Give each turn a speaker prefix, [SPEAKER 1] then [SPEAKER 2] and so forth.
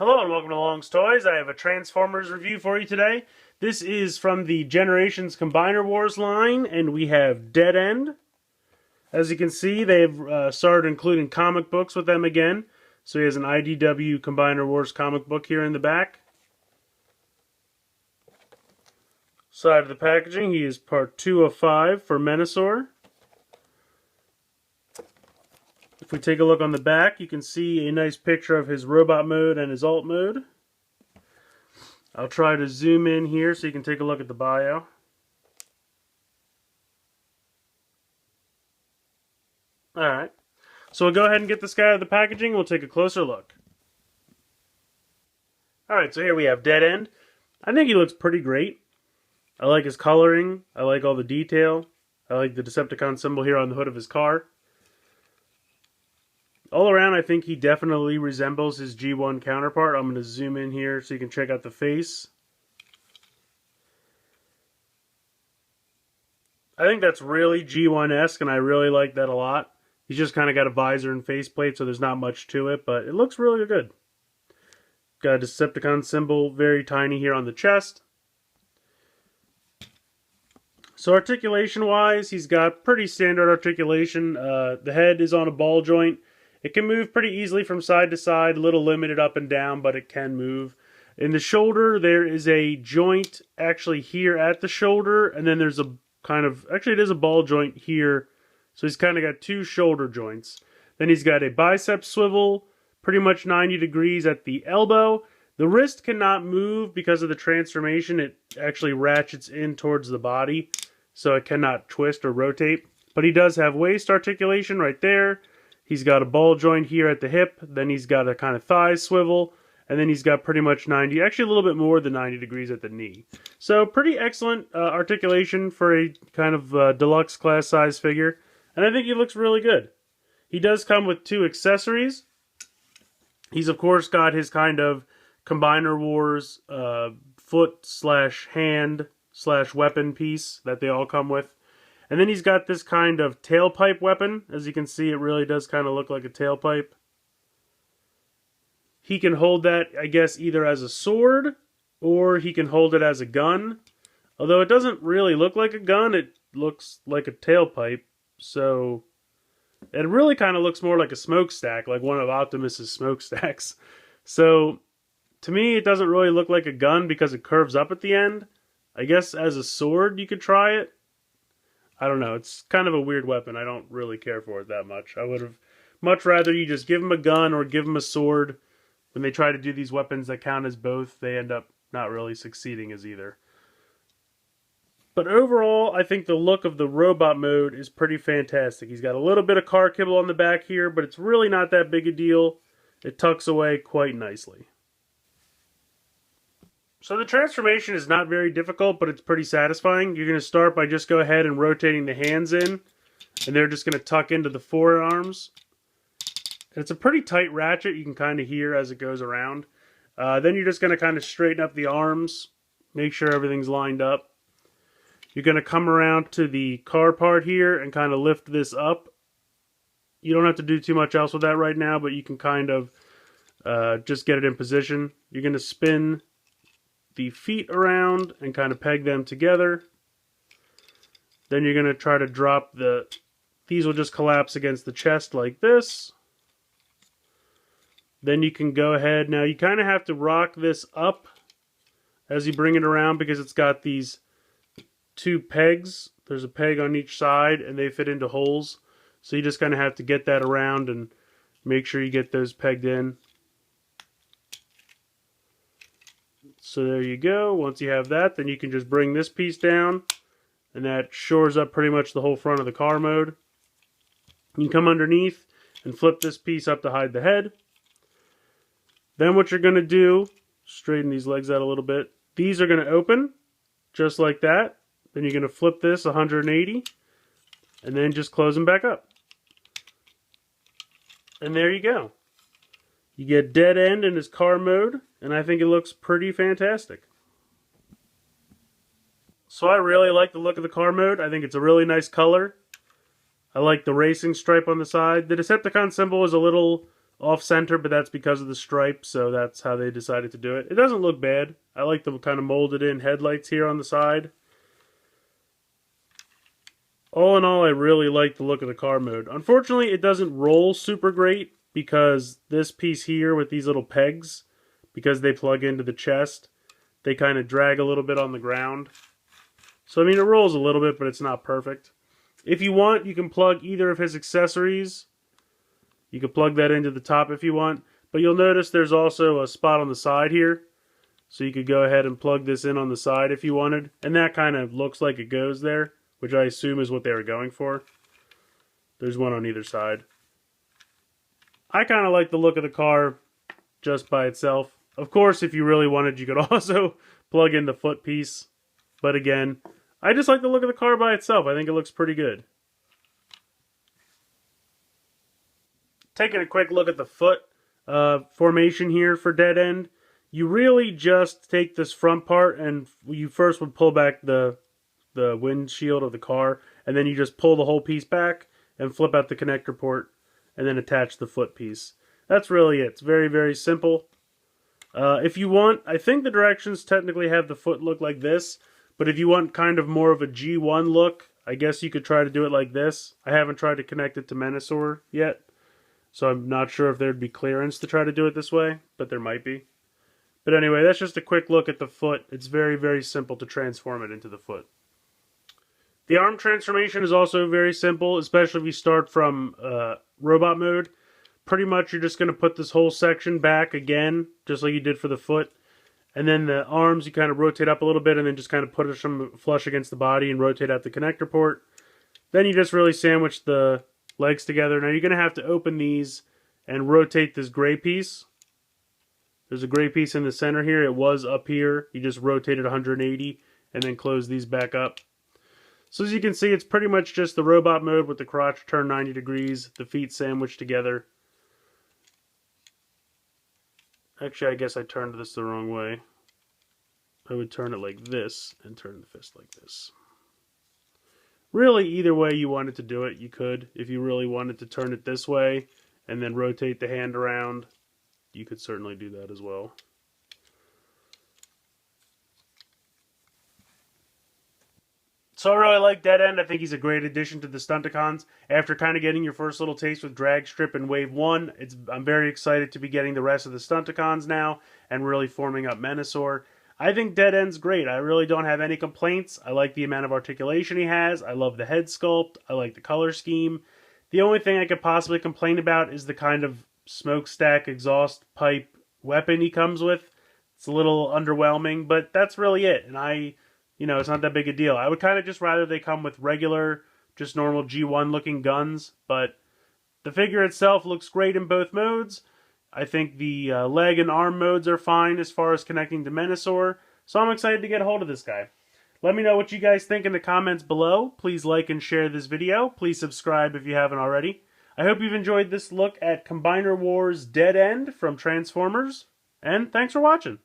[SPEAKER 1] Hello and welcome to Long's Toys. I have a Transformers review for you today. This is from the Generations Combiner Wars line, and we have Dead End. As you can see, they've started including comic books with them again. So he has an IDW Combiner Wars comic book here in the back. Side of the packaging, he is part 2 of 5 for Menasor. If we take a look on the back, you can see a nice picture of his robot mode and his alt mode. I'll try to zoom in here so you can take a look at the bio. Alright, so we'll go ahead and get this guy out of the packaging. We'll take a closer look. Alright, so here we have Dead End. I think he looks pretty great. I like his coloring. I like all the detail. I like the Decepticon symbol here on the hood of his car. All around, I think he definitely resembles his G1 counterpart. I'm going to zoom in here so you can check out the face. I think that's really G1-esque, and I really like that a lot. He's just kind of got a visor and faceplate, so there's not much to it, but it looks really good. Got a Decepticon symbol, very tiny here on the chest. So articulation-wise, he's got pretty standard articulation. The head is on a ball joint. It can move pretty easily from side to side, a little limited up and down, but it can move. In the shoulder, there is a joint actually here at the shoulder, and then there's a kind of, actually it is a ball joint here, so he's kind of got two shoulder joints. Then he's got a bicep swivel, pretty much 90 degrees at the elbow. The wrist cannot move because of the transformation. It actually ratchets in towards the body, so it cannot twist or rotate. But he does have waist articulation right there. He's got a ball joint here at the hip, then he's got a kind of thigh swivel, and then he's got pretty much 90, actually a little bit more than 90 degrees at the knee. So pretty excellent articulation for a kind of deluxe class size figure, and I think he looks really good. He does come with 2 accessories. He's of course got his kind of Combiner Wars foot/hand/weapon piece that they all come with. And then he's got this kind of tailpipe weapon. As you can see, it really does kind of look like a tailpipe. He can hold that, I guess, either as a sword, or he can hold it as a gun. Although it doesn't really look like a gun, it looks like a tailpipe. So it really kind of looks more like a smokestack, like one of Optimus's smokestacks. So to me, it doesn't really look like a gun because it curves up at the end. I guess as a sword, you could try it. I don't know, it's kind of a weird weapon. I don't really care for it that much. I would have much rather you just give him a gun or give him a sword. When they try to do these weapons that count as both, they end up not really succeeding as either. But overall, I think the look of the robot mode is pretty fantastic. He's got a little bit of car kibble on the back here, but it's really not that big a deal. It tucks away quite nicely. So the transformation is not very difficult, but it's pretty satisfying. You're going to start by just go ahead and rotating the hands in, and they're just going to tuck into the forearms. And it's a pretty tight ratchet, you can kind of hear as it goes around. Then you're just going to kind of straighten up the arms, make sure everything's lined up. You're going to come around to the car part here and kind of lift this up. You don't have to do too much else with that right now, but you can kind of just get it in position. You're going to spin the feet around and kind of peg them together. Then you're going to try to drop these will just collapse against the chest like this. Then you can go ahead, now you kind of have to rock this up as you bring it around because it's got these 2 pegs. There's a peg on each side and they fit into holes. So you just kind of have to get that around and make sure you get those pegged in. So there you go. Once you have that, then you can just bring this piece down, and that shores up pretty much the whole front of the car mode. You can come underneath and flip this piece up to hide the head. Then what you're going to do, straighten these legs out a little bit. These are going to open, just like that. Then you're going to flip this 180, and then just close them back up. And there you go. You get Dead End in his car mode, and I think it looks pretty fantastic. So I really like the look of the car mode. I think it's a really nice color. I like the racing stripe on the side. The Decepticon symbol is a little off-center, but that's because of the stripe, so that's how they decided to do it. It doesn't look bad. I like the kind of molded in headlights here on the side. All in all, I really like the look of the car mode. Unfortunately, it doesn't roll super great because this piece here with these little pegs, because they plug into the chest, they kind of drag a little bit on the ground. So, I mean, it rolls a little bit, but it's not perfect. If you want, you can plug either of his accessories. You can plug that into the top if you want. But you'll notice there's also a spot on the side here. So you could go ahead and plug this in on the side if you wanted. And that kind of looks like it goes there, which I assume is what they were going for. There's one on either side. I kind of like the look of the car just by itself. Of course, if you really wanted, you could also plug in the foot piece. But again, I just like the look of the car by itself. I think it looks pretty good. Taking a quick look at the foot formation here for Dead End, you really just take this front part and you first would pull back the windshield of the car, and then you just pull the whole piece back and flip out the connector port and then attach the foot piece. That's really it. It's very, very simple. If you want, I think the directions technically have the foot look like this, but if you want kind of more of a G1 look, I guess you could try to do it like this. I haven't tried to connect it to Menasor yet, so I'm not sure if there'd be clearance to try to do it this way, but there might be. But anyway, that's just a quick look at the foot. It's very, very simple to transform it into the foot. The arm transformation is also very simple, especially if you start from robot mode. Pretty much you're just going to put this whole section back again, just like you did for the foot. And then the arms, you kind of rotate up a little bit and then just kind of put it flush against the body and rotate out the connector port. Then you just really sandwich the legs together. Now you're going to have to open these and rotate this gray piece. There's a gray piece in the center here. It was up here. You just rotate it 180 and then close these back up. So as you can see, it's pretty much just the robot mode with the crotch turned 90 degrees, the feet sandwiched together. Actually, I guess I turned this the wrong way. I would turn it like this and turn the fist like this. Really, either way you wanted to do it, you could. If you really wanted to turn it this way and then rotate the hand around, you could certainly do that as well. So I really like Dead End. I think he's a great addition to the Stunticons. After kind of getting your first little taste with Drag Strip in Wave 1, I'm very excited to be getting the rest of the Stunticons now and really forming up Menasor. I think Dead End's great. I really don't have any complaints. I like the amount of articulation he has. I love the head sculpt. I like the color scheme. The only thing I could possibly complain about is the kind of smokestack exhaust pipe weapon he comes with. It's a little underwhelming, but that's really it. And it's not that big a deal. I would kind of just rather they come with regular, just normal G1 looking guns, but the figure itself looks great in both modes. I think the leg and arm modes are fine as far as connecting to Menasor, so I'm excited to get a hold of this guy. Let me know what you guys think in the comments below. Please like and share this video. Please subscribe if you haven't already. I hope you've enjoyed this look at Combiner Wars Dead End from Transformers, and thanks for watching.